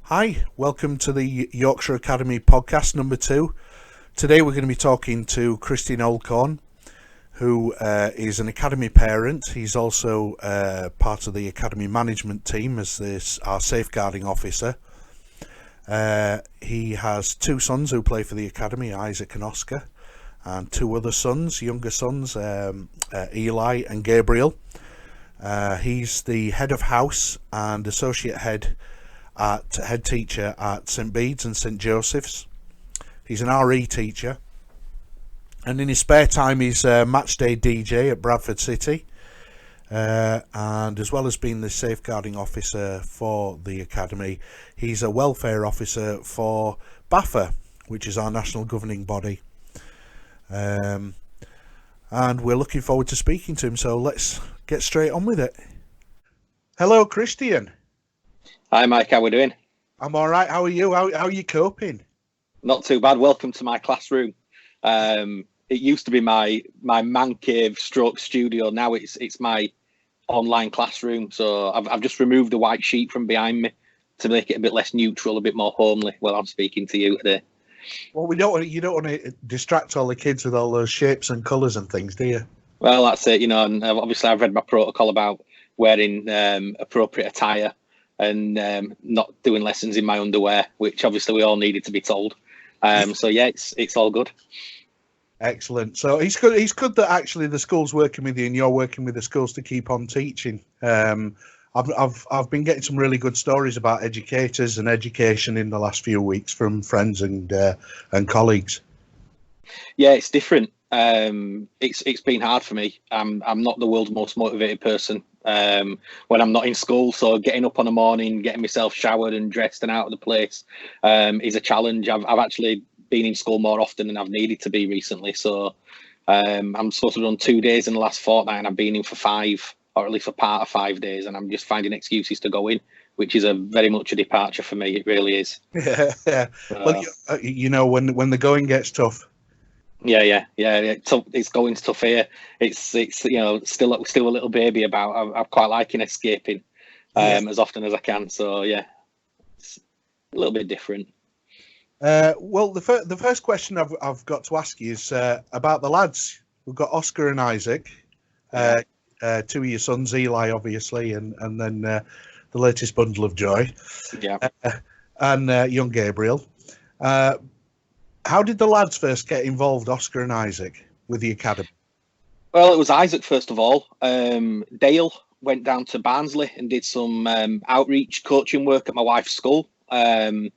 Hi, welcome to the Yorkshire Academy podcast number 2. Today we're going to be talking to Christian Oldcorn, who is an academy parent. He's also part of the academy management team as our safeguarding officer. He has 2 sons who play for the academy, Isaac and Oskar, and 2 other sons, younger sons, Eli and Gabriel. He's the head of house and associate head teacher at St Bede's and St Joseph's. He's an RE teacher, and in his spare time he's a matchday DJ at Bradford City, and as well as being the safeguarding officer for the academy, he's a welfare officer for BAFA, which is our national governing body, and we're looking forward to speaking to him, so let's get straight on with it. Hello, Christian. Hi Mike, how are we doing? I'm all right. How are you? How are you coping? Not too bad. Welcome to my classroom. It used to be my man cave stroke studio. Now it's my online classroom. So I've just removed the white sheet from behind me to make it a bit less neutral, a bit more homely while I'm speaking to you today. Well, you don't want to distract all the kids with all those shapes and colours and things, do you? Well, that's it. And obviously I've read my protocol about wearing appropriate attire and not doing lessons in my underwear, which obviously we all needed to be told. So yeah, it's all good. Excellent. So it's good that actually the school's working with you and you're working with the schools to keep on teaching. I've been getting some really good stories about educators and education in the last few weeks from friends and colleagues. Yeah, it's different. It's been hard for me. I'm not the world's most motivated person when I'm not in school, so getting up on a morning, getting myself showered and dressed and out of the place is a challenge. I've actually been in school more often than I've needed to be recently, so I'm supposed to have done 2 days in the last fortnight and I've been in for 5, or at least for part of 5 days, and I'm just finding excuses to go in, which is very much a departure for me. It really is. Yeah. Well, when the going gets tough. Yeah. It's going tough here. It's still a little baby about. I'm quite liking escaping as often as I can. So yeah, it's a little bit different. Well, the first question I've got to ask you is about the lads. We've got Oskar and Isaac, 2 of your sons, Eli, obviously, and then the latest bundle of joy. Yeah. And young Gabriel. How did the lads first get involved, Oskar and Isaac, with the academy? Well, it was Isaac first of all. Dale went down to Barnsley and did some outreach coaching work at my wife's school. And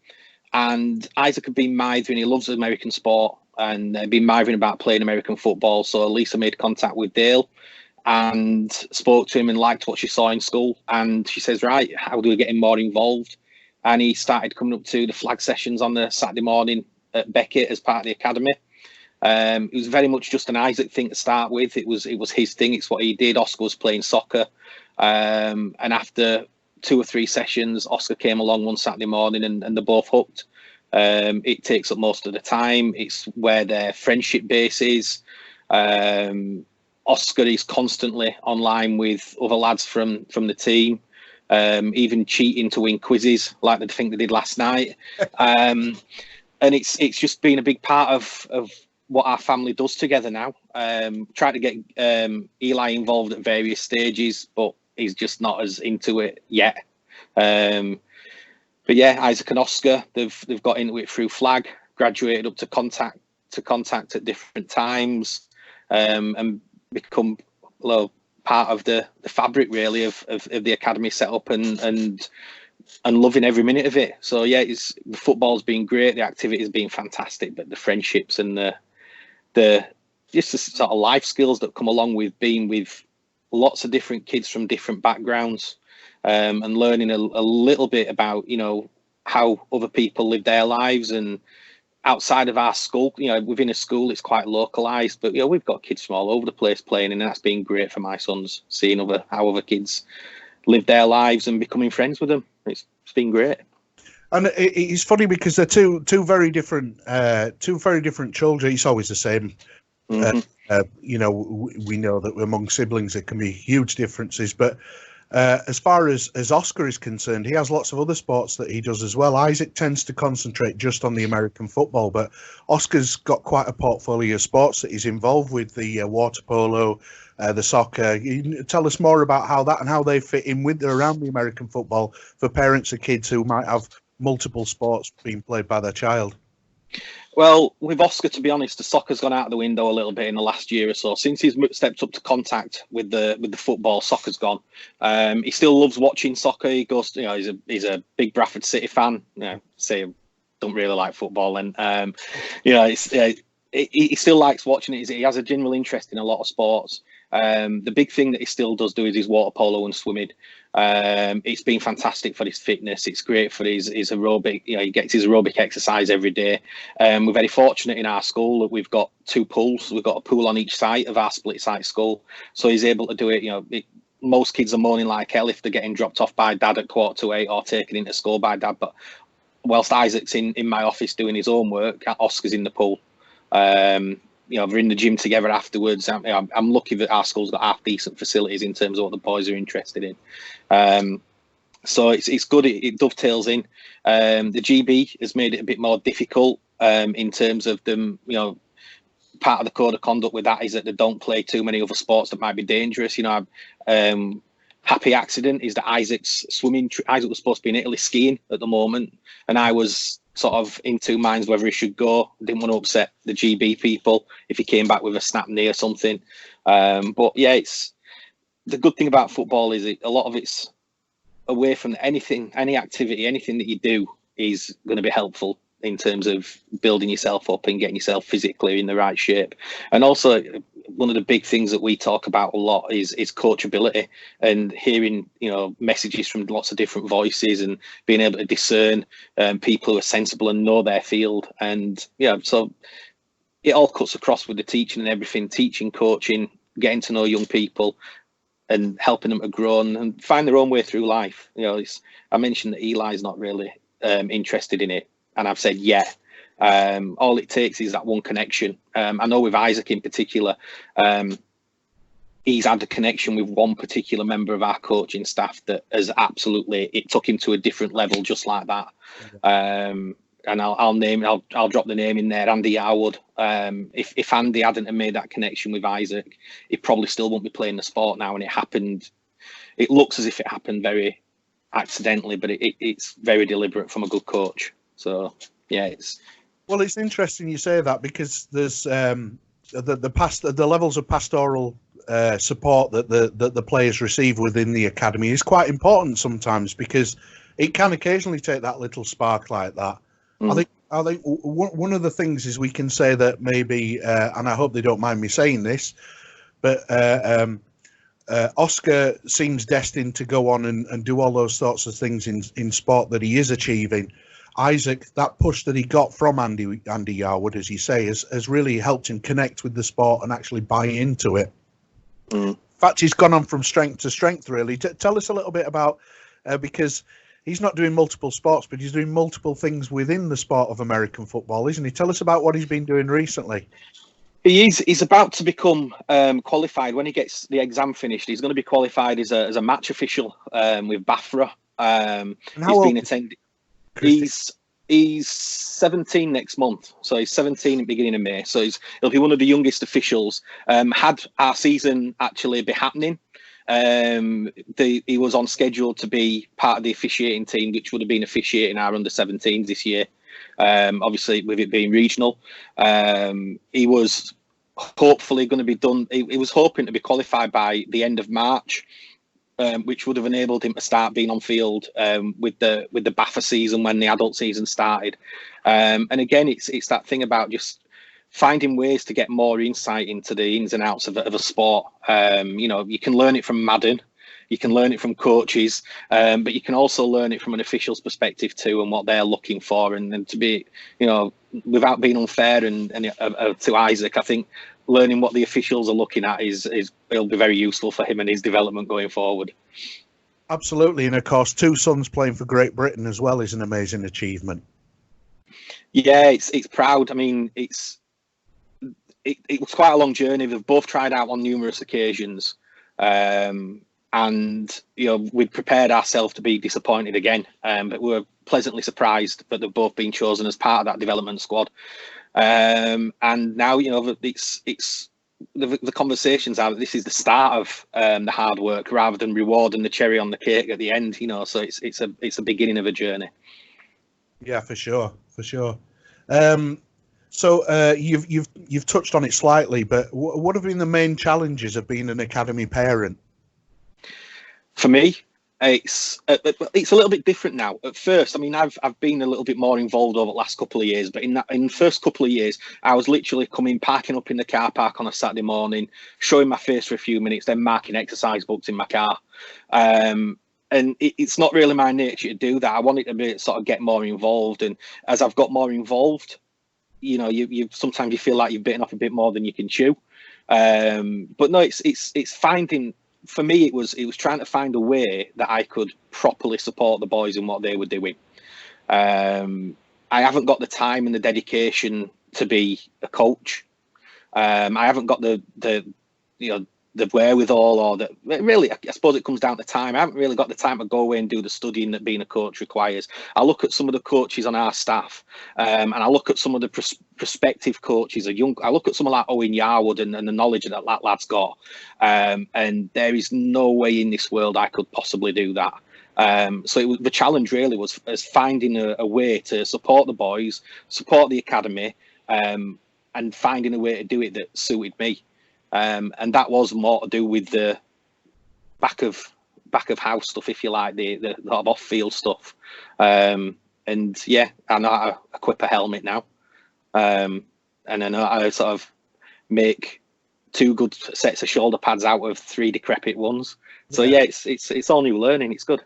Isaac had been mithering. He loves American sport and been mithering about playing American football. So Lisa made contact with Dale and spoke to him and liked what she saw in school. And she says, right, how do we get him more involved? And he started coming up to the flag sessions on the Saturday morning at Beckett as part of the academy. It was very much just an Isaac thing to start with. It was his thing. It's what he did. Oskar was playing soccer, and after 2 or 3 sessions, Oskar came along one Saturday morning, and they're both hooked. It takes up most of the time. It's where their friendship base is. Oskar is constantly online with other lads from the team, even cheating to win quizzes like the thing they did last night. And it's just been a big part of what our family does together now. Try to get Eli involved at various stages, but he's just not as into it yet. But yeah, Isaac and Oskar, they've got into it through flag, graduated up to contact at different times, and become part of the fabric really of the academy setup and loving every minute of it. So yeah, the football's been great, the activity's been fantastic, but the friendships and the just the sort of life skills that come along with being with lots of different kids from different backgrounds, and learning a little bit about how other people live their lives, and outside of our school, within a school it's quite localized, but we've got kids from all over the place playing, and that's been great for my sons, seeing how other kids live their lives and becoming friends with them. It's been great. And it's funny because they're two very different children. It's always the same. Mm-hmm. We know that among siblings there can be huge differences, but As far as Oskar is concerned, he has lots of other sports that he does as well. Isaac tends to concentrate just on the American football, but Oscar's got quite a portfolio of sports that he's involved with, the water polo, the soccer. You tell us more about how that and how they fit in with around the American football for parents of kids who might have multiple sports being played by their child. Well, with Oskar, to be honest, the soccer's gone out the window a little bit in the last year or so. Since he's stepped up to contact with the football, soccer's gone. He still loves watching soccer. He goes, he's a big Bradford City fan. Say don't really like football, and he still likes watching it. He has a general interest in a lot of sports. The big thing that he still does do is his water polo and swimming. It's been fantastic for his fitness. It's great for his aerobic. He gets his aerobic exercise every day. We're very fortunate in our school that we've got 2 pools. We've got a pool on each site of our split site school, so he's able to do it. Most kids are moaning like hell if they're getting dropped off by dad at 7:45 or taken into school by dad. But whilst Isaac's in my office doing his own work, Oscar's in the pool. We're in the gym together afterwards. I'm lucky that our school's got half decent facilities in terms of what the boys are interested in. So it's good. It dovetails in. The GB has made it a bit more difficult in terms of them. Part of the code of conduct with that is that they don't play too many other sports that might be dangerous. Happy accident is that Isaac was supposed to be in Italy skiing at the moment, and I was sort of in 2 minds whether he should go. Didn't want to upset the GB people if he came back with a snap knee or something. But yeah, it's the good thing about football is a lot of it's away from any activity, anything that you do is going to be helpful in terms of building yourself up and getting yourself physically in the right shape. And also, one of the big things that we talk about a lot is coachability, and hearing messages from lots of different voices and being able to discern people who are sensible and know their field. And so it all cuts across with the teaching and everything, teaching, coaching, getting to know young people and helping them to grow and find their own way through life. I mentioned that Eli's not really interested in it, and I've said all it takes is that one connection. I know with Isaac in particular, he's had a connection with one particular member of our coaching staff that has it took him to a different level just like that. And I'll drop the name in there, Andy Yarwood. If Andy hadn't made that connection with Isaac, he probably still won't be playing the sport now. And it looks as if it happened very accidentally, but it's very deliberate from a good coach. So yeah, Well, it's interesting you say that, because there's the levels of pastoral support that the players receive within the academy is quite important sometimes, because it can occasionally take that little spark like that. I think one of the things is we can say that maybe, and I hope they don't mind me saying this, but Oskar seems destined to go on and do all those sorts of things in sport that he is achieving. Isaac, that push that he got from Andy Yarwood, as you say, has really helped him connect with the sport and actually buy into it. In fact, he's gone on from strength to strength, really. Tell us a little bit about, because he's not doing multiple sports, but he's doing multiple things within the sport of American football, isn't he? Tell us about what he's been doing recently. He's about to become qualified. When he gets the exam finished, he's going to be qualified as a match official with BAFA. He's been attending. He's 17 next month, so he's 17 at the beginning of May. So he'll be one of the youngest officials. Had our season actually be happening, he was on schedule to be part of the officiating team, which would have been officiating our under-17s this year. Obviously, with it being regional, he was hopefully going to be done. He was hoping to be qualified by the end of March. Which would have enabled him to start being on field with the BAFA season when the adult season started. And again, it's that thing about just finding ways to get more insight into the ins and outs of a sport. You can learn it from Madden, you can learn it from coaches, but you can also learn it from an official's perspective too, and what they're looking for. And to be, without being unfair and to Isaac, I think learning what the officials are looking at it'll be very useful for him and his development going forward. Absolutely, and of course, 2 sons playing for Great Britain as well is an amazing achievement. Yeah, it's proud. I mean, it was quite a long journey. They've both tried out on numerous occasions. and we'd prepared ourselves to be disappointed again, but we were pleasantly surprised that they've both been chosen as part of that development squad. And now it's the conversations are that this is the start of the hard work rather than rewarding the cherry on the cake at the end. So it's a beginning of a journey. Yeah, for sure. So you've touched on it slightly, but what have been the main challenges of being an academy parent? For me, it's a little bit different now. At first, I mean, I've been a little bit more involved over the last couple of years, but in the first couple of years, I was literally parking up in the car park on a Saturday morning, showing my face for a few minutes, then marking exercise books in my car. And it's not really my nature to do that. I wanted to sort of get more involved, and as I've got more involved, you sometimes you feel like you've bitten off a bit more than you can chew. But no, it's finding. For me, it was trying to find a way that I could properly support the boys in what they were doing. I haven't got the time and the dedication to be a coach. I haven't got the wherewithal, or that really, I suppose it comes down to time. I haven't really got the time to go away and do the studying that being a coach requires. I look at some of the coaches on our staff, and I look at some of the prospective coaches. I look at someone like Owen Yarwood and the knowledge that lad's got, and there is no way in this world I could possibly do that. So the challenge really was finding a way to support the boys, support the academy, and finding a way to do it that suited me. And that was more to do with the back of house stuff, if you like, the sort of off-field stuff. And yeah, I know how to equip a helmet now, and I know how to sort of make 2 good sets of shoulder pads out of 3 decrepit ones. So yeah, it's all new learning. It's good.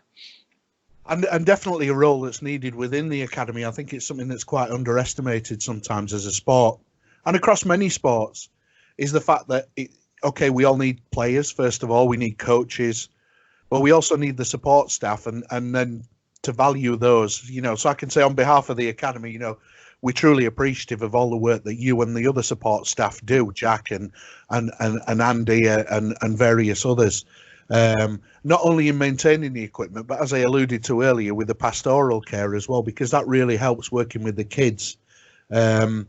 And definitely a role that's needed within the academy. I think it's something that's quite underestimated sometimes as a sport, and across many sports, is the fact that, we all need players, first of all, we need coaches, but we also need the support staff, and then to value those, so I can say on behalf of the academy, we're truly appreciative of all the work that you and the other support staff do, Jack and Andy and various others, not only in maintaining the equipment, but as I alluded to earlier, with the pastoral care as well, because that really helps working with the kids. And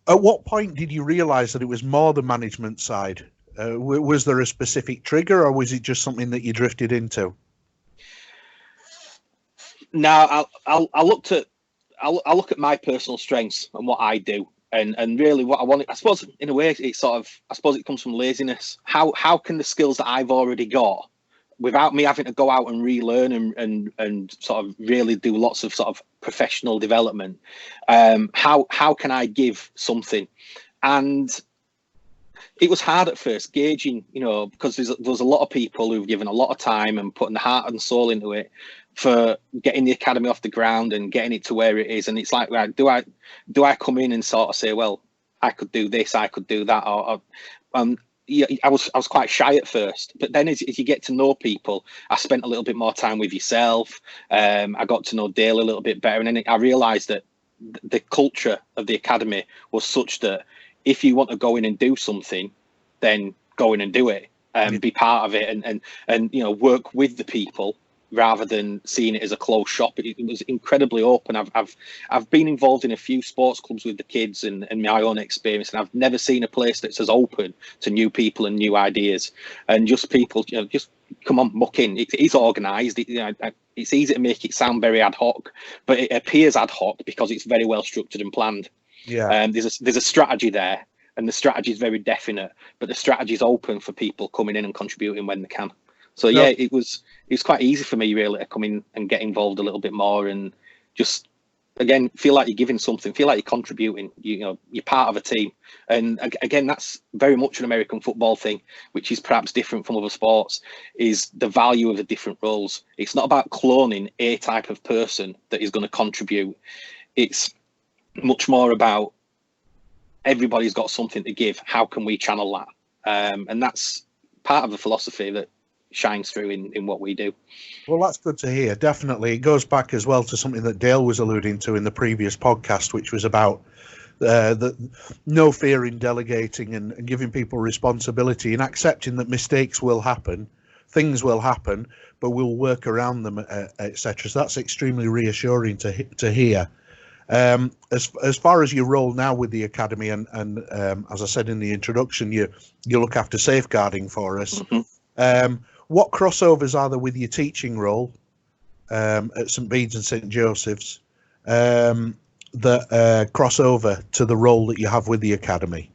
at what point did you realise that it was more the management side? Was there a specific trigger, or was it just something that you drifted into? No, I look at my personal strengths and what I do, and really what I want. I suppose in a way it's sort of, I suppose it comes from laziness. How can the skills that I've already got, without me having to go out and relearn and sort of really do lots of sort of professional development, how can I give something? And it was hard at first gauging, because there's a lot of people who've given a lot of time and putting the heart and soul into it for getting the academy off the ground and getting it to where it is. And it's like, right, do I come in and sort of say, well, I could do this, I could do that, or yeah, I was quite shy at first, but then as you get to know people, I spent a little bit more time with yourself. I got to know Dale a little bit better, and then I realised that the culture of the academy was such that if you want to go in and do something, then go in and do it, and be part of it, and work with the people rather than seeing it as a closed shop. It was incredibly open. I've been involved in a few sports clubs with the kids and my own experience, and I've never seen a place that's as open to new people and new ideas, and just people, just come on, muck in. It is organised. It's easy to make it sound very ad hoc, but it appears ad hoc because it's very well structured and planned. Yeah. There's a strategy there, and the strategy is very definite, but the strategy is open for people coming in and contributing when they can. So yeah, it was quite easy for me really to come in and get involved a little bit more, and just again feel like you're giving something, feel like you're contributing. You're part of a team, and again that's very much an American football thing, which is perhaps different from other sports. Is the value of the different roles. It's not about cloning a type of person that is going to contribute. It's much more about everybody's got something to give. How can we channel that? And that's part of the philosophy that shines through in what we do. Well, that's good to hear. Definitely. It goes back as well to something that Dale was alluding to in the previous podcast, which was about that no fear in delegating and giving people responsibility and accepting that mistakes will happen, things will happen, but we'll work around them, etc. So that's extremely reassuring to hear. As far as your role now with the academy, and as I said in the introduction, you look after safeguarding for us. Mm-hmm. What crossovers are there with your teaching role at St Bede's and St Joseph's that cross over to the role that you have with the academy?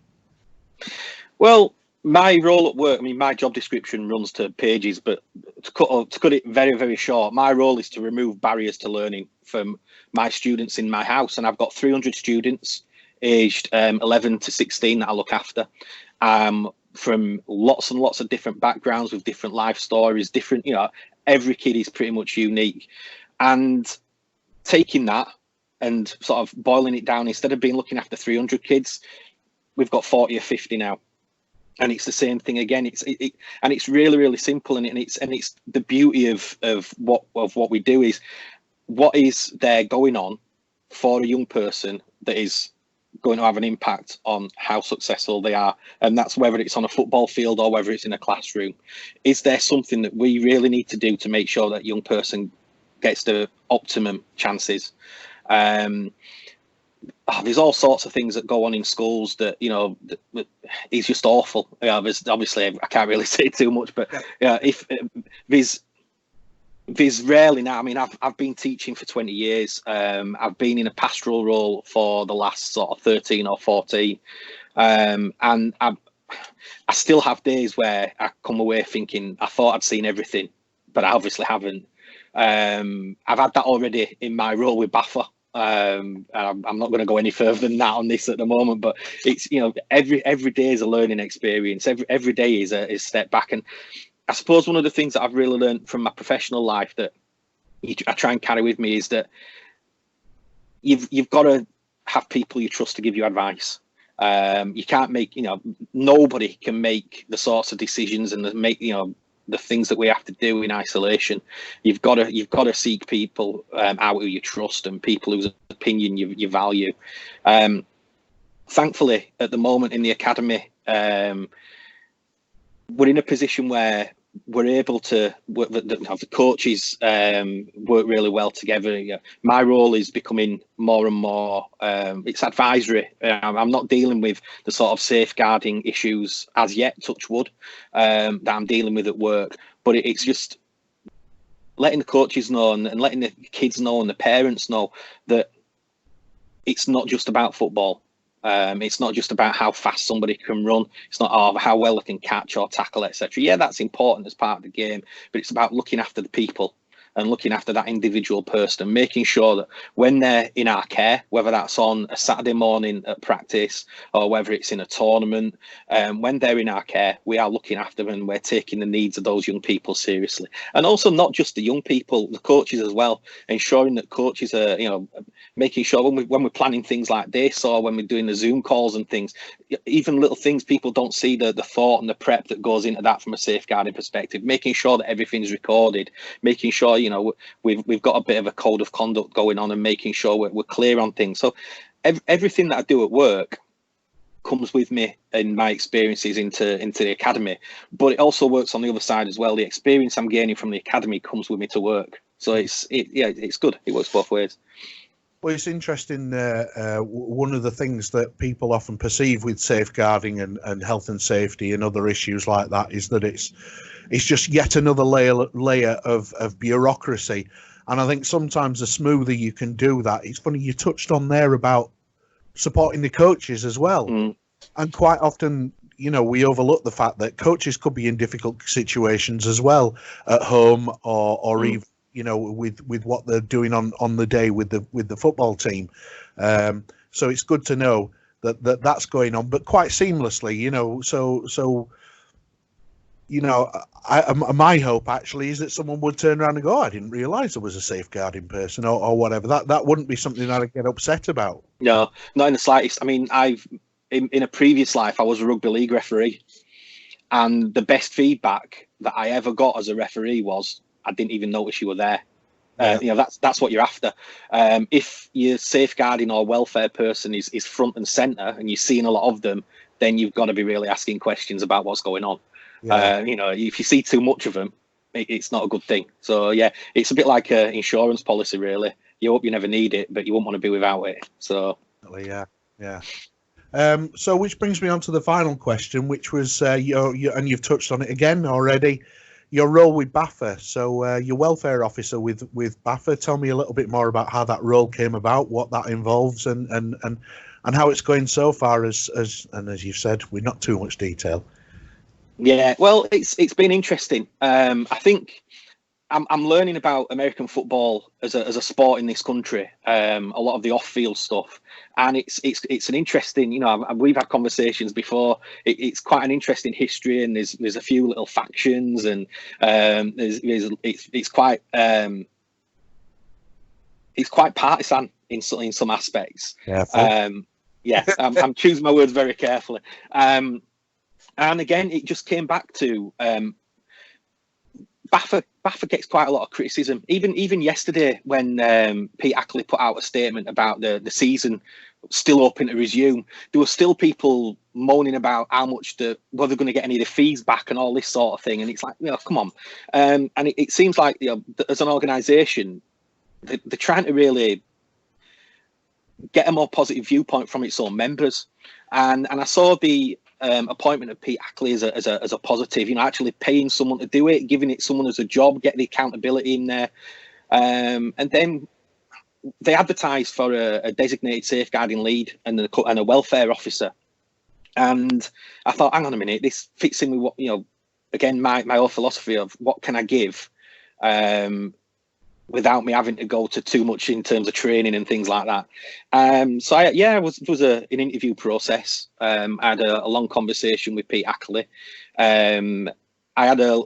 Well, my role at work, I mean, my job description runs to pages, but to cut it very, very short, my role is to remove barriers to learning from my students in my house. And I've got 300 students aged 11 to 16 that I look after, from lots and lots of different backgrounds with different life stories, different, every kid is pretty much unique. And taking that and sort of boiling it down, instead of being looking after 300 kids, we've got 40 or 50 now. And it's the same thing again. It's really, really simple, and it's the beauty of what we do is what is there going on for a young person that is going to have an impact on how successful they are, and that's whether it's on a football field or whether it's in a classroom. Is there something that we really need to do to make sure that young person gets the optimum chances? There's all sorts of things that go on in schools that is just awful. There's obviously, I can't really say too much, but if there's rarely now. I mean, I've been teaching for 20 years. I've been in a pastoral role for the last sort of 13 or 14, and I still have days where I come away thinking I thought I'd seen everything, but I obviously haven't. I've had that already in my role with BAFA. I'm not going to go any further than that on this at the moment, but it's every day is a learning experience. Every day is a step back, and I suppose one of the things that I've really learned from my professional life that I try and carry with me is that you've got to have people you trust to give you advice. You can't make nobody can make the sorts of decisions and the things that we have to do in isolation. You've got to seek people out who you trust and people whose opinion you value. Thankfully, at the moment in the academy, we're in a position where we're able to work, the coaches work really well together. My role is becoming more and more, it's advisory. I'm not dealing with the sort of safeguarding issues as yet, touch wood, that I'm dealing with at work, but it's just letting the coaches know and letting the kids know and the parents know that it's not just about football. It's not just about how fast somebody can run. It's not how well they can catch or tackle, etc. Yeah, that's important as part of the game, but it's about looking after the people and looking after that individual person and making sure that when they're in our care, whether that's on a Saturday morning at practice or whether it's in a tournament, when they're in our care, we are looking after them and we're taking the needs of those young people seriously. And also not just the young people, the coaches as well, ensuring that coaches are, making sure when we're planning things like this or when we're doing the Zoom calls and things, even little things, people don't see the thought and the prep that goes into that from a safeguarding perspective, making sure that everything's recorded, making sure, we've got a bit of a code of conduct going on and making sure we're clear on things. So everything that I do at work comes with me and my experiences into the academy, but it also works on the other side as well. The experience I'm gaining from the academy comes with me to work. So it's good. It works both ways. Well, it's interesting. One of the things that people often perceive with safeguarding and health and safety and other issues like that is that it's just yet another layer of bureaucracy. And I think sometimes the smoother you can do that, it's funny you touched on there about supporting the coaches as well. And quite often, we overlook the fact that coaches could be in difficult situations as well at home or even, with what they're doing on the day with the football team. So it's good to know that's going on, but quite seamlessly, my hope actually is that someone would turn around and go, I didn't realise there was a safeguarding person or whatever. That wouldn't be something that I'd get upset about. No, not in the slightest. I mean, in a previous life, I was a rugby league referee, and the best feedback that I ever got as a referee was, I didn't even notice you were there. That's what you're after. If your safeguarding or welfare person is front and center, and you're seeing a lot of them, then you've got to be really asking questions about what's going on. If you see too much of them, it's not a good thing. So yeah, it's a bit like an insurance policy, really. You hope you never need it, but you won't want to be without it. So yeah. So which brings me on to the final question, which was and you've touched on it again already, your role with BAFA. So your welfare officer with BAFA. Tell me a little bit more about how that role came about, what that involves, and how it's going so far. As you've said, with not too much detail. Yeah, well, it's been interesting. I think I'm learning about American football as a sport in this country. A lot of the off-field stuff, and it's an interesting. We've had conversations before. It's quite an interesting history, and there's a few little factions, and it's quite partisan in some aspects. Yeah. I'm choosing my words very carefully. And again, it just came back to BAFA gets quite a lot of criticism. Even yesterday, when Pete Ackley put out a statement about the season still open to resume, there were still people moaning about how much whether they're going to get any of the fees back and all this sort of thing. And it's like, come on. And it seems like as an organisation, they're trying to really get a more positive viewpoint from its own members. And I saw the appointment of Pete Ackley as a positive, actually paying someone to do it, giving it someone as a job, get the accountability in there. And then they advertised for a designated safeguarding lead and a welfare officer. And I thought, hang on a minute, this fits in with what, again, my whole philosophy of what can I give without me having to go to too much in terms of training and things like that. So it was an interview process. I had a long conversation with Pete Ackley. I had a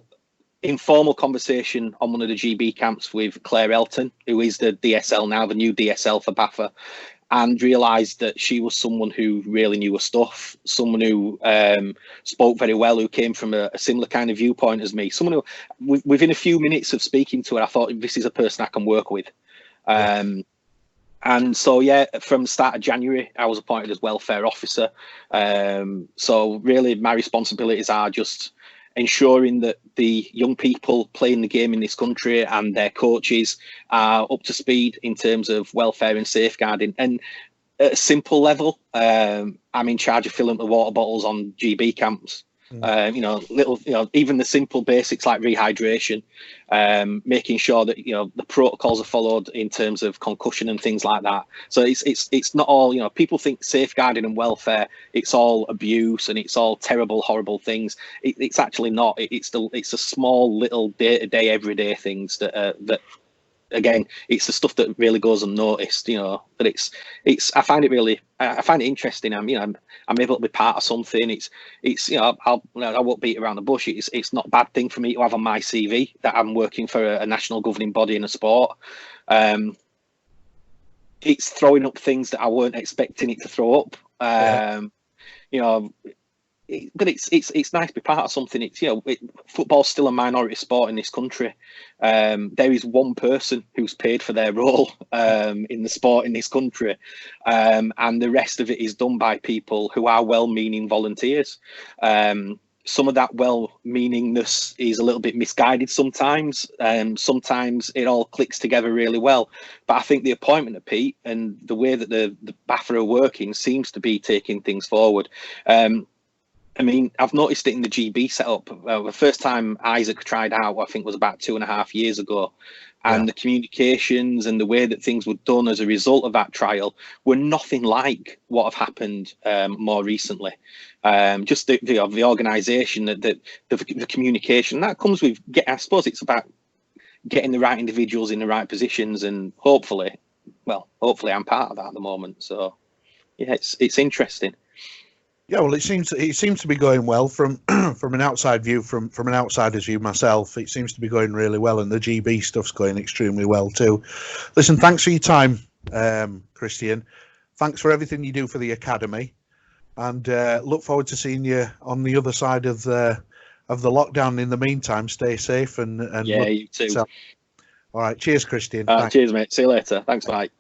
informal conversation on one of the GB camps with Claire Elton, who is the DSL now, the new DSL for BAFA, and realised that she was someone who really knew her stuff, someone who spoke very well, who came from a similar kind of viewpoint as me, someone who, within a few minutes of speaking to her, I thought, this is a person I can work with. And so, from the start of January, I was appointed as welfare officer. So really, my responsibilities are just ensuring that the young people playing the game in this country and their coaches are up to speed in terms of welfare and safeguarding. And at a simple level, I'm in charge of filling the water bottles on GB camps. Even the simple basics like rehydration, making sure that the protocols are followed in terms of concussion and things like that. So it's not all, people think safeguarding and welfare, it's all abuse and it's all terrible, horrible things. It's actually not. It's a small little day-to-day, everyday things that again, it's the stuff that really goes unnoticed, but I find it interesting. I'm able to be part of something. I won't beat around the bush. It's not a bad thing for me to have on my CV that I'm working for a national governing body in a sport. It's throwing up things that I weren't expecting it to throw up. But it's nice to be part of something. Football's still a minority sport in this country. There is one person who's paid for their role in the sport in this country, and the rest of it is done by people who are well-meaning volunteers. Some of that well-meaningness is a little bit misguided sometimes. Sometimes it all clicks together really well. But I think the appointment of Pete and the way that the BAFA are working seems to be taking things forward. I've noticed it in the GB setup. The first time Isaac tried out, I think, was about 2.5 years ago. And the communications and the way that things were done as a result of that trial were nothing like what have happened more recently. Just the organisation, the communication, that comes with, I suppose it's about getting the right individuals in the right positions, and hopefully I'm part of that at the moment. So, yeah, it's interesting. Yeah, well, it seems to be going well from an outside view, from an outsider's view myself. It seems to be going really well, and the GB stuff's going extremely well too. Listen, thanks for your time, Christian. Thanks for everything you do for the academy, and look forward to seeing you on the other side of the lockdown. In the meantime, stay safe and you too. All right. Cheers, Christian. Cheers, mate. See you later. Thanks, mate.